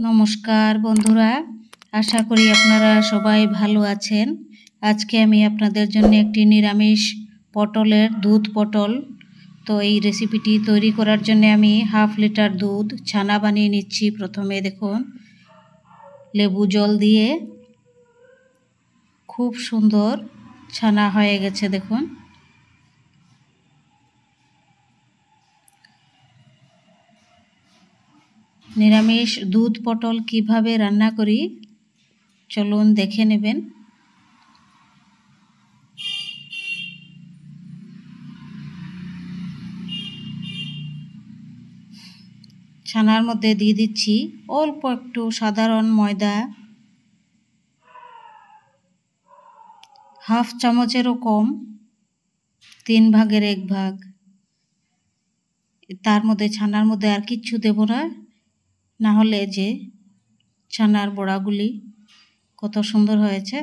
নমস্কার বন্ধুরা, আশা করি আপনারা সবাই ভালো আছেন। আজকে আমি আপনাদের জন্য একটি নিরামিষ পটলের দুধ পটল তো এই রেসিপিটি তৈরি করার জন্য আমি হাফ লিটার দুধ ছানা বানিয়ে নিচ্ছি। প্রথমে দেখুন লেবু জল দিয়ে খুব সুন্দর ছানা হয়ে গেছে। দেখুন নিরামিষ দুধ পটল কিভাবে রান্না করি চলুন দেখে নেবেন। ছানার মধ্যে দিয়ে দিচ্ছি অল্প একটু সাধারণ ময়দা, হাফ চামচেরও কম, 3 ভাগের 1 ভাগ। তার মধ্যে ছানার মধ্যে আর কিচ্ছু দেব না, না হলে যে ছানার বড়াগুলি কত সুন্দর হয়েছে।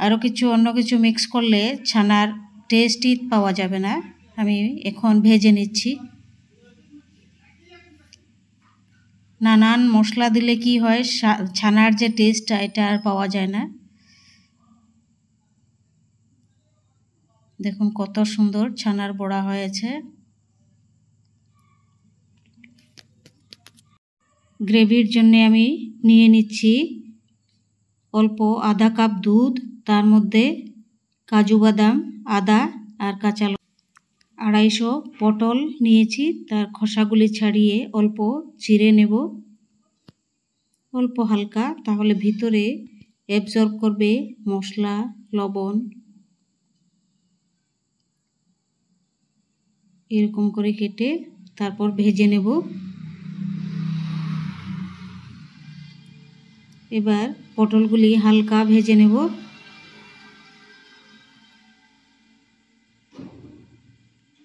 আরও কিছু অন্য কিছু মিক্স করলে ছানার টেস্টই পাওয়া যাবে না। আমি এখন ভেজে নিচ্ছি। নানান মশলা দিলে কি হয়, ছানার যে টেস্টটা এটা আর পাওয়া যায় না। দেখুন কত সুন্দর ছানার বড়া হয়েছে। গ্রেভির জন্য আমি নিয়ে নিচ্ছি অল্প আধা কাপ দুধ, তার মধ্যে কাজু বাদাম, আদা আর কাঁচা লঙ্কা। 250 পটল নিয়েছি, তার খোসাগুলি ছাড়িয়ে অল্প চিড়ে নেব, অল্প হালকা, তাহলে ভিতরে অ্যাবজর্ব করবে মশলা, লবণ। এরকম করে কেটে তারপর ভেজে নেব। এবার পটলগুলি হালকা ভেজে নেব।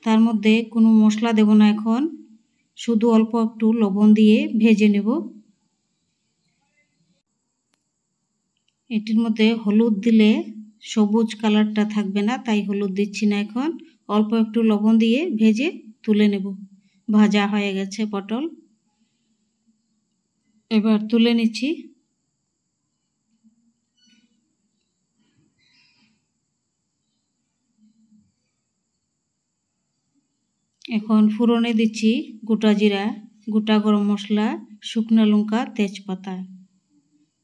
তার মধ্যে কোনো মশলা দেব না এখন, শুধু অল্প একটু লবণ দিয়ে ভেজে নেব। এটির মধ্যে হলুদ দিলে সবুজ কালারটা থাকবে না, তাই হলুদ দিচ্ছি না এখন। অল্প একটু লবণ দিয়ে ভেজে তুলে নেব। ভাজা হয়ে গেছে পটল, এবার তুলে নিচ্ছি। এখন ফোড়নে দিচ্ছি গোটা জিরা, গোটা গরম মশলা, শুকনো লঙ্কা, তেজপাতা।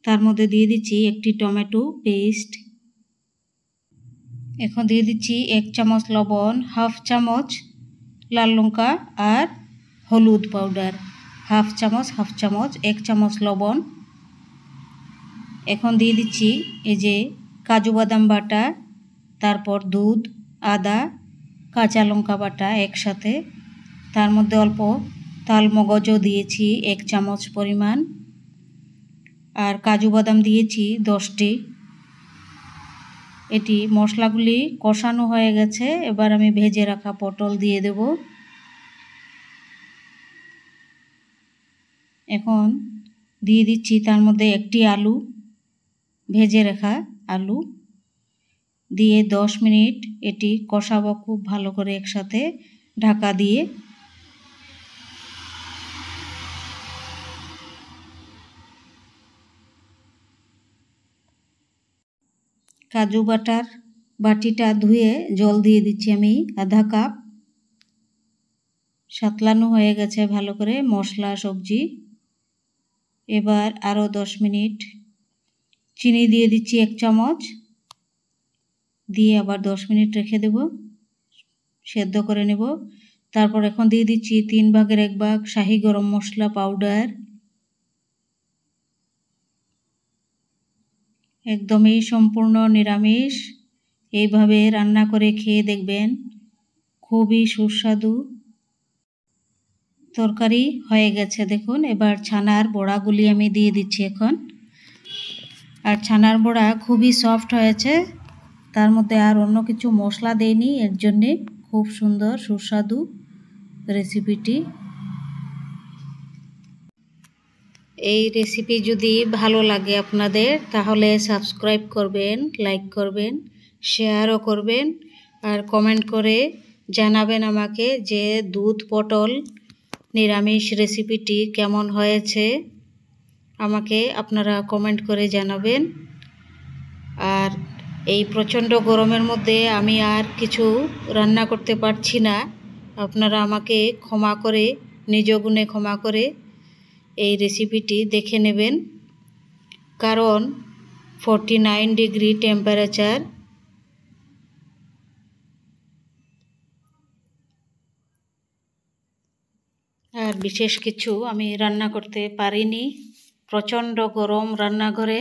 তার মধ্যে দিয়ে দিচ্ছি একটি টমেটো পেস্ট। এখন দিয়ে দিচ্ছি 1 চামচ লবণ, হাফ চামচ লাল লঙ্কা আর হলুদ পাউডার, হাফ চামচ 1 চামচ লবণ। এখন দিয়ে দিচ্ছি এই যে কাজু বাদাম বাটা, তারপর দুধ, আদা, কাঁচা লঙ্কা বাটা একসাথে। তার মধ্যে অল্প তাল মগজও দিয়েছি 1 চামচ পরিমাণ, আর কাজু বাদাম দিয়েছি 10টি। এটি মশলাগুলি কষানো হয়ে গেছে, এবার আমি ভেজে রাখা পটল দিয়ে দেব। এখন দিয়ে দিচ্ছি তার মধ্যে একটি আলু, ভেজে রাখা আলু দিয়ে 10 মিনিট এটি কষাবো খুব ভালো করে একসাথে ঢাকা দিয়ে। কাজু বাটার বাটিটা ধুয়ে জল দিয়ে দিচ্ছি আমি আধা কাপ। সাতলানো হয়ে গেছে ভালো করে মশলা সবজি। এবার আরও 10 মিনিট চিনি দিয়ে দিচ্ছি 1 চামচ, দিয়ে আবার 10 মিনিট রেখে দেব, সেদ্ধ করে নেব। তারপর এখন দিয়ে দিচ্ছি 3 ভাগের 1 ভাগ শাহি গরম মশলা পাউডার। একদমই সম্পূর্ণ নিরামিষ, এইভাবে রান্না করে খেয়ে দেখবেন, খুবই সুস্বাদু তরকারি হয়ে গেছে। দেখুন এবার ছানার বড়াগুলি আমি দিয়ে দিচ্ছি এখন। আর ছানার বড়া খুবই সফট হয়েছে, তার মধ্যে আর অন্য কিছু মশলা দেইনি, এর জন্যে খুব সুন্দর সুস্বাদু রেসিপিটি। এই রেসিপি যদি ভালো লাগে আপনাদের, তাহলে সাবস্ক্রাইব করবেন, লাইক করবেন, শেয়ারও করবেন, আর কমেন্ট করে জানাবেন আমাকে যে দুধ পটল নিরামিষ রেসিপিটি কেমন হয়েছে। আমাকে আপনারা কমেন্ট করে জানাবেন। আর এই প্রচণ্ড গরমের মধ্যে আমি আর কিছু রান্না করতে পারছি না, আপনারা আমাকে ক্ষমা করে, নিজ গুণে ক্ষমা করে এই রেসিপিটি দেখে নেবেন, কারণ 49 ডিগ্রি টেম্পারেচার। আর বিশেষ কিছু আমি রান্না করতে পারিনি, প্রচণ্ড গরম রান্নাঘরে,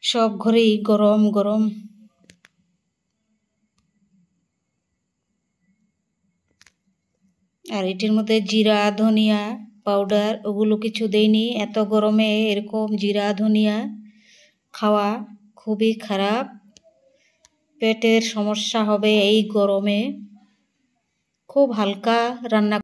সব ঘরেই গরম গরম। আর এটির মধ্যে জিরা ধনিয়া পাউডার ওগুলো কিছু দেইনি। এত গরমে এরকম জিরা ধনিয়া খাওয়া খুবই খারাপ, পেটের সমস্যা হবে এই গরমে। খুব হালকা রান্না